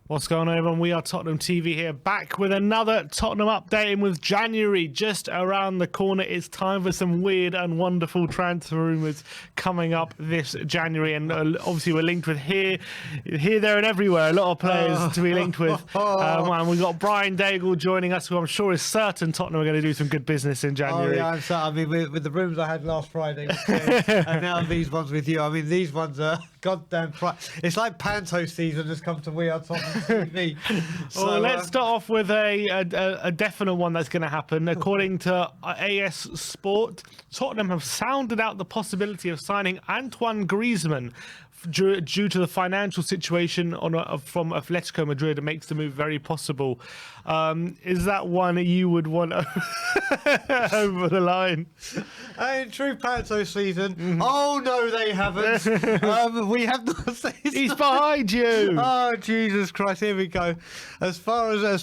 What's going on, everyone? We are Tottenham TV here, back with another Tottenham update. And with January just around the corner, it's time for some weird and wonderful transfer rumours coming up this January. And obviously we're linked with here, there and everywhere. A lot of players to be linked with. And we've got Brian Daigle joining us, who I'm sure is certain Tottenham are going to do some good business in January. Oh, yeah, I'm certain. I mean, with the rumours I had last Friday, and now these ones with you. I mean, these ones are goddamn... It's like Panto season has come to We Are Tottenham TV. So, well, let's start off with a definite one that's going to happen. According to AS Sport, Tottenham have sounded out the possibility of signing Antoine Griezmann due to the financial situation from Atletico Madrid. It makes the move very possible. Is that one you would want over the line? In true Panto season, oh no, they haven't. We have not seen. He's behind you. Oh Jesus Christ! Here we go. As far as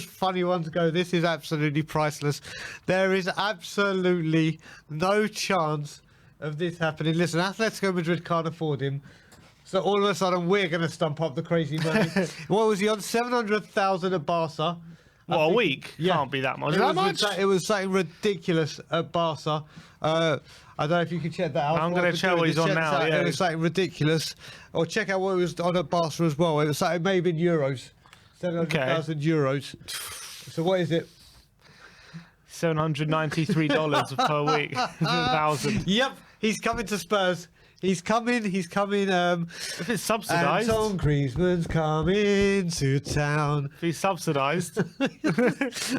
funny ones go, this is absolutely priceless. There is absolutely no chance of this happening. Listen, Atletico Madrid can't afford him, so all of a sudden we're going to stump up the crazy money. What was he on? 700,000 at Barca. What, a week? Yeah. Can't be that much. It was something ridiculous at Barca. I don't know if you can check that out. I'm going to check what he's on now. Yeah. It was something ridiculous. Or check out what it was on at Barca as well. It was something maybe in euros. 700,000 euros. So what is it? $793 per week. 1,000. Yep, he's coming to Spurs. He's coming. If it's subsidised. Antoine Griezmann's coming to town. If he's subsidised.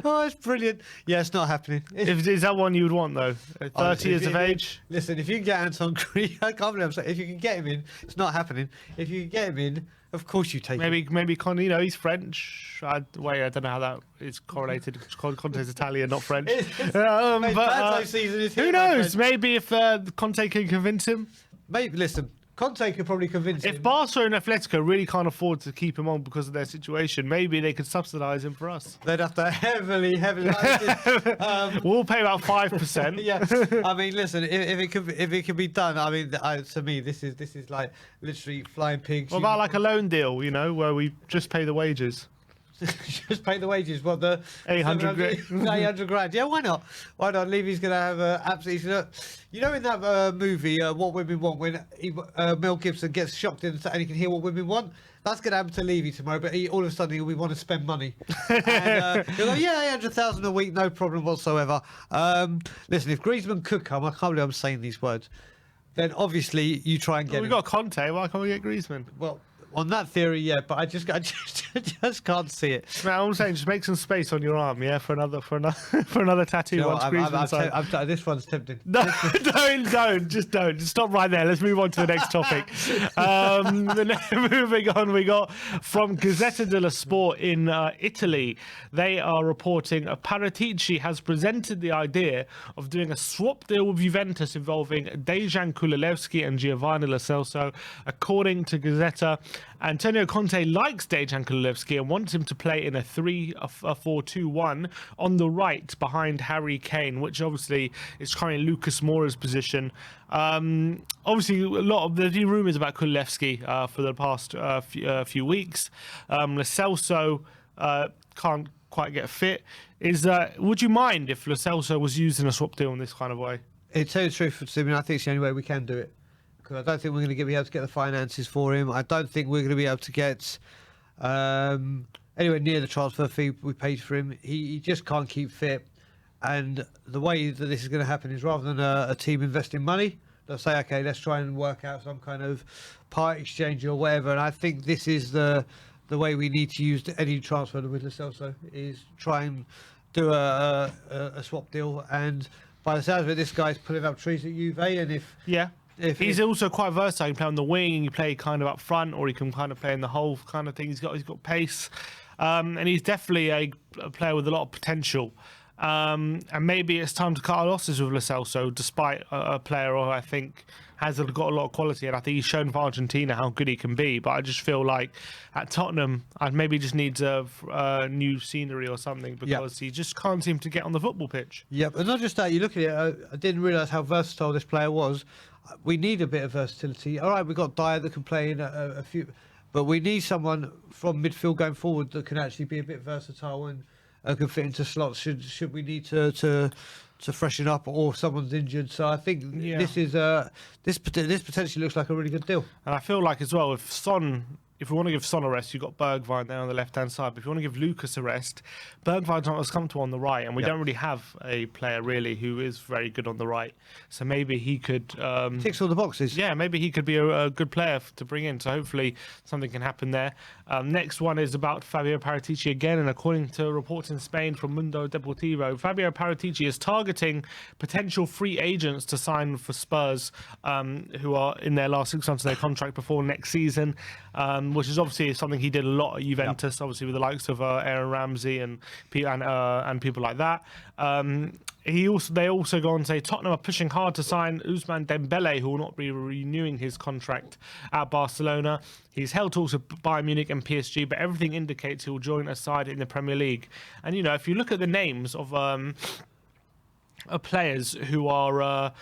Oh, it's brilliant. Yeah, it's not happening. Is that one you would want, though? 30 years of age? Listen, if you can get Antoine Griezmann, I can't believe I'm saying, if you can get him in, it's not happening. If you can get him in, of course you take him. Maybe he's French. I don't know how that is correlated. Conte's Italian, not French. Who knows? Maybe if Conte can convince him. Maybe, listen, Conte could probably convince him. If Barca and Atletico really can't afford to keep him on because of their situation, maybe they could subsidise him for us. They'd have to heavily. We'll pay about 5%. Yeah, I mean, listen, if it could be done, I mean, to me, this is like literally flying pigs. What about like a loan deal, where we just pay the wages? Just pay the wages. What, the 800 grand? 800 grand. Yeah, why not? Why not? Levy's going to have absolutely. In that movie, What Women Want, when Mel Gibson gets shocked and he can hear what women want. That's going to happen to Levy tomorrow, but all of a sudden he'll want to spend money. And he'll go, yeah, 800,000 a week, no problem whatsoever. Listen, if Griezmann could come, I can't believe I'm saying these words, then obviously you try and get him. We've got Conte, why can't we get Griezmann? Well, on that theory, yeah, but I just can't see it. Man, I'm saying just make some space on your arm, yeah, for another tattoo. This one's tempting. No, don't. Just stop right there. Let's move on to the next topic. Moving on, we got from Gazzetta dello Sport in Italy. They are reporting Paratici has presented the idea of doing a swap deal with Juventus involving Dejan Kulusevski and Giovanni Lo Celso. According to Gazzetta, Antonio Conte likes Dejan Kulusevski and wants him to play in a 3-4-2-1 on the right behind Harry Kane, which obviously is currently Lucas Moura's position. Obviously, there's been rumours about Kulusevski for the past few weeks. Lo Celso can't quite get fit. Would you mind if Lo Celso was used in a swap deal in this kind of way? To tell you the truth, Stephen, I think it's the only way we can do it. Because I don't think we're going to be able to get the finances for him. I don't think we're going to be able to get anywhere near the transfer fee we paid for him. He just can't keep fit. And the way that this is going to happen is rather than a team investing money, they'll say, okay, let's try and work out some kind of part exchange or whatever. And I think this is the way we need to use any transfer with Lo Celso, is try and do a swap deal. And by the sounds of it, this guy's pulling up trees at Juve. And he's also quite versatile. He can play on the wing, and you play kind of up front, or he can kind of play in the whole kind of thing. He's got pace, and he's definitely a player with a lot of potential. And maybe it's time to cut our losses with Lo Celso, despite a player who I think has got a lot of quality, and I think he's shown for Argentina how good he can be. But I just feel like at Tottenham, I'd maybe just need new scenery or something, because he just can't seem to get on the football pitch. Yeah, but not just that. You look at it, I didn't realise how versatile this player was. We need a bit of versatility. All right, we've got Dyer that can play in a few, but we need someone from midfield going forward that can actually be a bit versatile and can fit into slots. Should we need to freshen up or someone's injured? So I think this is this potentially looks like a really good deal. And I feel like as well, if we want to give Son a rest, you've got Bergwijn there on the left-hand side. But if you want to give Lucas a rest, Bergwijn's not as comfortable on the right, and we don't really have a player really who is very good on the right. So maybe he could ticks all the boxes. Yeah, maybe he could be a good player to bring in. So hopefully something can happen there. Next one is about Fabio Paratici again, and according to reports in Spain from Mundo Deportivo, Fabio Paratici is targeting potential free agents to sign for Spurs, who are in their last 6 months of their contract before next season. Which is obviously something he did a lot at Juventus, obviously with the likes of Aaron Ramsey and people like that. They also go on to say Tottenham are pushing hard to sign Ousmane Dembele, who will not be renewing his contract at Barcelona. He's held talks with Bayern Munich and PSG, but everything indicates he will join a side in the Premier League. And if you look at the names of players who are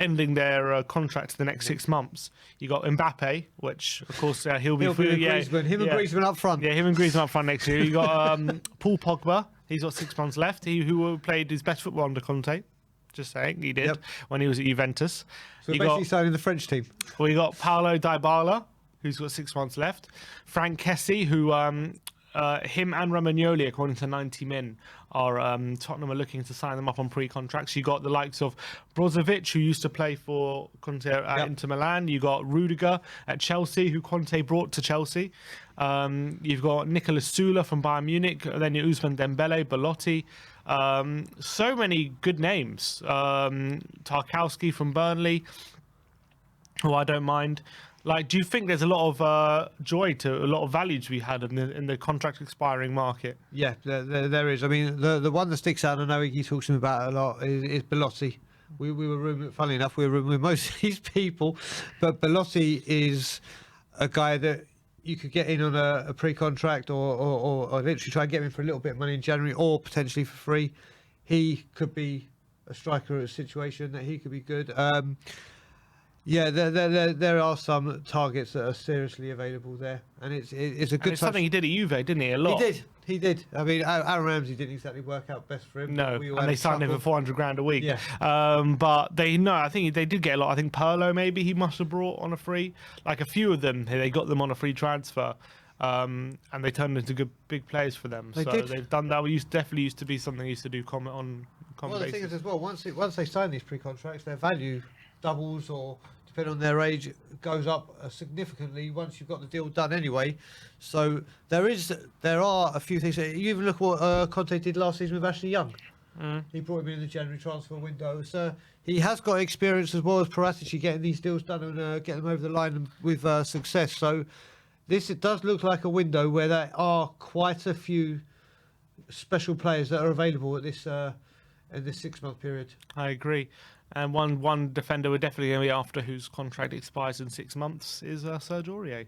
ending their contract the next 6 months. You got Mbappe, which of course he'll be free. Griezmann. Him and Griezmann up front. Yeah, him and Griezmann up front next year. You got Paul Pogba. He's got 6 months left. Who played his best football under Conte. Just saying, he did when he was at Juventus. So basically signing the French team. Well, you got Paulo Dybala, who's got 6 months left. Frank Kessie, who him and Romagnoli, according to 90 Min, are Tottenham are looking to sign them up on pre-contracts. You got the likes of Brozovic, who used to play for Conte at Inter Milan. You got Rudiger at Chelsea, who Conte brought to Chelsea. You've got Nicolas Sula from Bayern Munich. Then you Ousmane Dembele, Belotti. So many good names. Tarkowski from Burnley, who I don't mind. Like, do you think there's a lot of a lot of value to be had in the contract expiring market? Yeah, there is. I mean, the one that sticks out, I know he talks to me about it a lot, is Belotti. We were rooming, funnily enough, we were rooming with most of these people, but Belotti is a guy that you could get in on a pre-contract or literally try and get him in for a little bit of money in January or potentially for free. He could be a striker at a situation that he could be good. Yeah, there are some targets that are seriously available there, and it's a good. And it's something he did at Juve, didn't he? A lot. He did. I mean, Aaron Ramsey didn't exactly work out best for him. No, and they signed him for 400 grand a week. Yeah. But I think they did get a lot. I think Pirlo maybe he must have brought on a free. Like a few of them, they got them on a free transfer. And they turned into good big players for them. They've done that. Definitely used to be something they used to do comment on. Well, the thing is as well, once they sign these pre-contracts, their value doubles or, depending on their age, goes up significantly once you've got the deal done anyway. So there are a few things. You even look at what Conte did last season with Ashley Young. He brought him in the January transfer window. So he has got experience as well as Paratici getting these deals done and getting them over the line with success. So it does look like a window where there are quite a few special players that are available at this in this 6 month period. I agree. And one defender we're definitely going to be after whose contract expires in 6 months is Serge Aurier.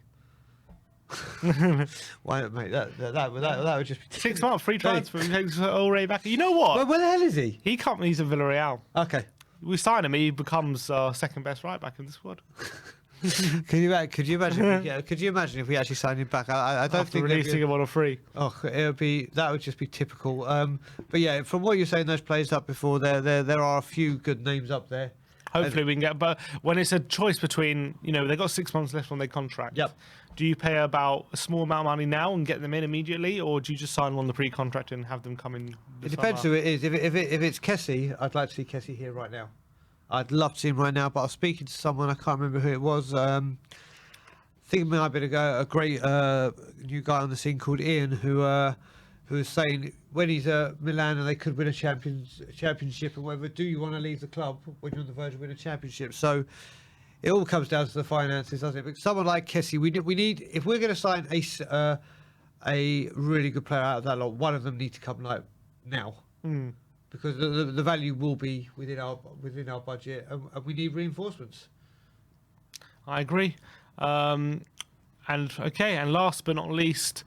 Why, mate? That would just be 6 months free transfer. He takes Aurier back. You know what? Where the hell is he? He can't. He's at Villarreal. Okay. We sign him. He becomes second best right back in the squad. Could you imagine? Could you imagine if we actually signed him back? I don't think releasing him on a free. Oh, that would just be typical. But yeah, from what you're saying, those players up before there are a few good names up there. Hopefully we can get. But when it's a choice between, they've got 6 months left on their contract. Yep. Do you pay about a small amount of money now and get them in immediately, or do you just sign them on the pre-contract and have them come in? It depends who it is. If it's Kessie, I'd like to see Kessie here right now. I'd love to see him right now, but I was speaking to someone, I can't remember who it was. I think it might have been a great new guy on the scene called Ian, who was saying when he's at Milan and they could win a championship and whatever, do you want to leave the club when you're on the verge of winning a championship? So it all comes down to the finances, doesn't it? But someone like Kessie, we need if we're going to sign a really good player out of that lot, one of them needs to come like now. Because the value will be within our budget, and we need reinforcements. I agree. And last but not least,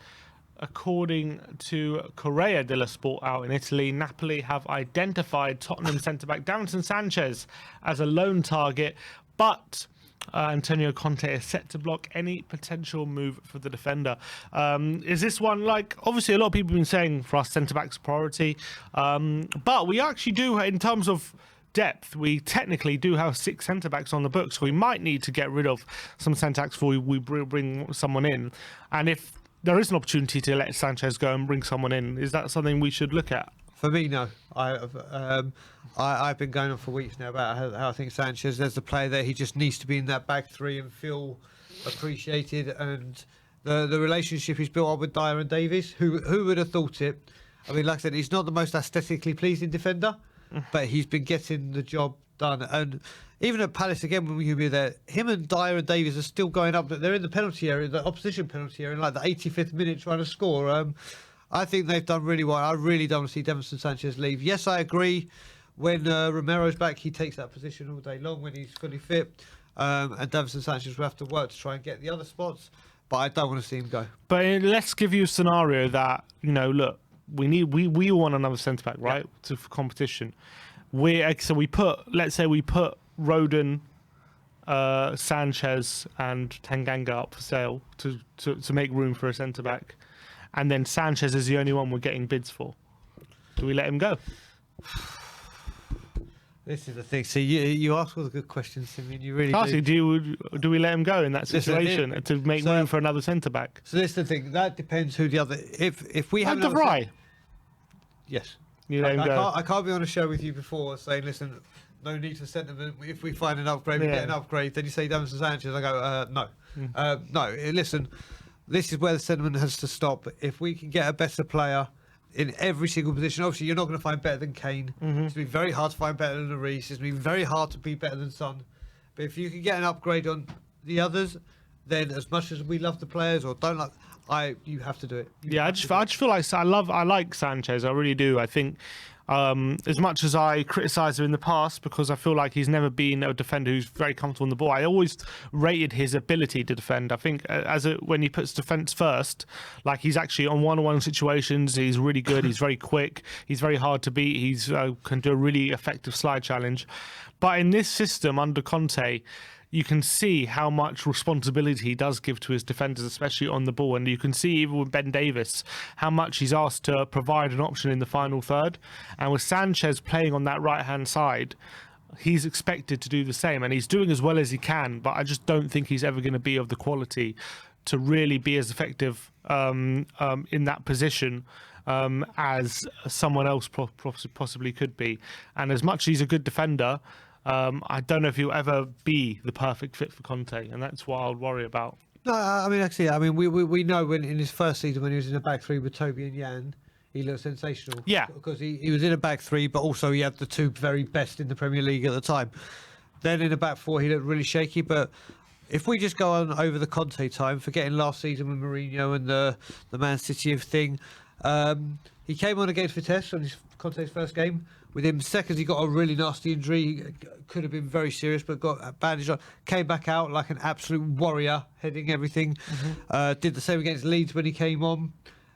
according to Corriere dello Sport out in Italy, Napoli have identified Tottenham centre-back Davinson Sanchez as a loan target, but Antonio Conte is set to block any potential move for the defender. Is this one, like, obviously a lot of people have been saying for us centre-backs priority, but we actually do, in terms of depth, we technically do have 6 centre-backs on the books, so we might need to get rid of some centre-backs before we bring someone in. And if there is an opportunity to let Sanchez go and bring someone in, is that something we should look at? For me, no. I've been going on for weeks now about how I think Sanchez, there's a player there, he just needs to be in that back three and feel appreciated. And the relationship he's built up with Dyer and Davies, who would have thought it? I mean, like I said, he's not the most aesthetically pleasing defender, but he's been getting the job done. And even at Palace, again, when we were there, him and Dyer and Davies are still going up. They're in the penalty area, the opposition penalty area, in like the 85th minute trying to score. I think they've done really well. I really don't want to see Davinson Sanchez leave. Yes, I agree. When Romero's back, he takes that position all day long when he's fully fit. And Davinson Sanchez will have to work to try and get the other spots. But I don't want to see him go. But let's give you a scenario that, look, we want another centre back, right? Yeah. For competition. Let's say we put Rodon, Sanchez, and Tanganga up for sale to make room for a centre back. And then Sanchez is the only one we're getting bids for. Do we let him go? This is the thing. See, you ask all the good questions, Simeon. You really Carty, do we let him go in that situation to make room for another centre back? So this is the thing. That depends who the other. If we have De Vrij. Yes. You let him go. I can't be on a show with you before saying, listen, no need for sentiment. If we find an upgrade, we get an upgrade. Then you say Davinson Sanchez. I go, no. No, listen. This is where the sentiment has to stop. If we can get a better player in every single position, obviously you're not going to find better than Kane. It's going to be very hard to find better than Reece. It's going to be very hard to be better than Son. But if you can get an upgrade on the others, then as much as we love the players or don't like, you have to do it. I just feel like I like Sanchez. I really do. I think as much as I criticise him in the past because I feel like he's never been a defender who's very comfortable on the ball, I always rated his ability to defend. I think when he puts defence first, like he's actually on one-on-one situations, he's really good. He's very quick. He's very hard to beat. He's can do a really effective slide challenge. But in this system under Conte, you can see how much responsibility he does give to his defenders, especially on the ball. And you can see even with Ben Davies, how much he's asked to provide an option in the final third. And with Sanchez playing on that right-hand side, he's expected to do the same. And he's doing as well as he can, but I just don't think he's ever going to be of the quality to really be as effective in that position as someone else possibly could be. And as much as he's a good defender, I don't know if he'll ever be the perfect fit for Conte, and that's what I'll worry about. No, I mean, actually, we know when in his first season when he was in a back three with Toby and Jan, he looked sensational. Yeah. Because he was in a back three, but also he had the two very best in the Premier League at the time. Then in a back four, he looked really shaky. But if we just go on over the Conte time, forgetting last season with Mourinho and the Man City thing, he came on against Vitesse on Conte's first game. Within seconds, he got a really nasty injury. Could have been very serious, but got a bandage on. Came back out like an absolute warrior, heading everything. Did the same against Leeds when he came on.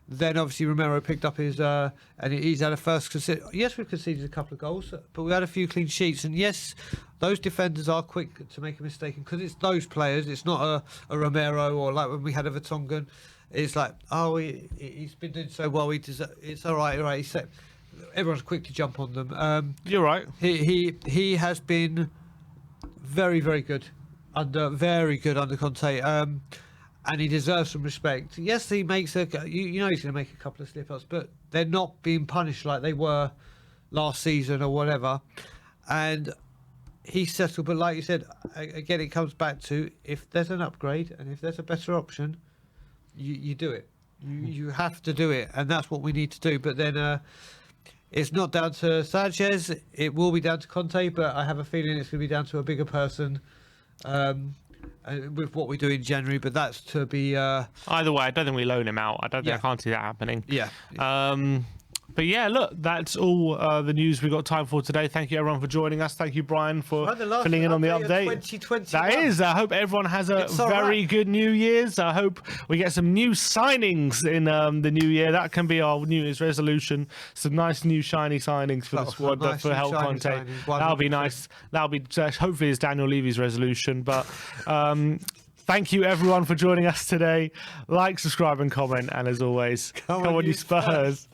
Then obviously Romero picked up his, and he's had a first. Yes, we've conceded a couple of goals, but we had a few clean sheets. And yes, those defenders are quick to make a mistake, because it's those players. It's not a Romero or like when we had a Vertonghen. It's like, oh, he's been doing so well. It's all right. He's set. Everyone's quick to jump on them. You're right. He has been very, very good under Conte, and he deserves some respect. Yes, he makes he's going to make a couple of slip-ups, but they're not being punished like they were last season or whatever. And he's settled, but like you said, again, it comes back to if there's an upgrade and if there's a better option, you do it. You have to do it, and that's what we need to do. But then. It's not down to Sanchez. It will be down to Conte, but I have a feeling it's going to be down to a bigger person with what we do in January. But that's to be... Either way, I don't think we loan him out. I can't see that happening. Yeah. But yeah, look, that's all the news we got time for today. Thank you everyone for joining us. Thank you, Brian, for filling in on the update. 2021. That is. I hope everyone has a very good New Year's. I hope we get some new signings in the new year. That can be our New Year's resolution. Some nice new shiny signings for the squad, for help Conte. That'll be nice. That'll be hopefully it's Daniel Levy's resolution. But thank you everyone for joining us today. Like, subscribe, and comment. And as always, come on you Spurs.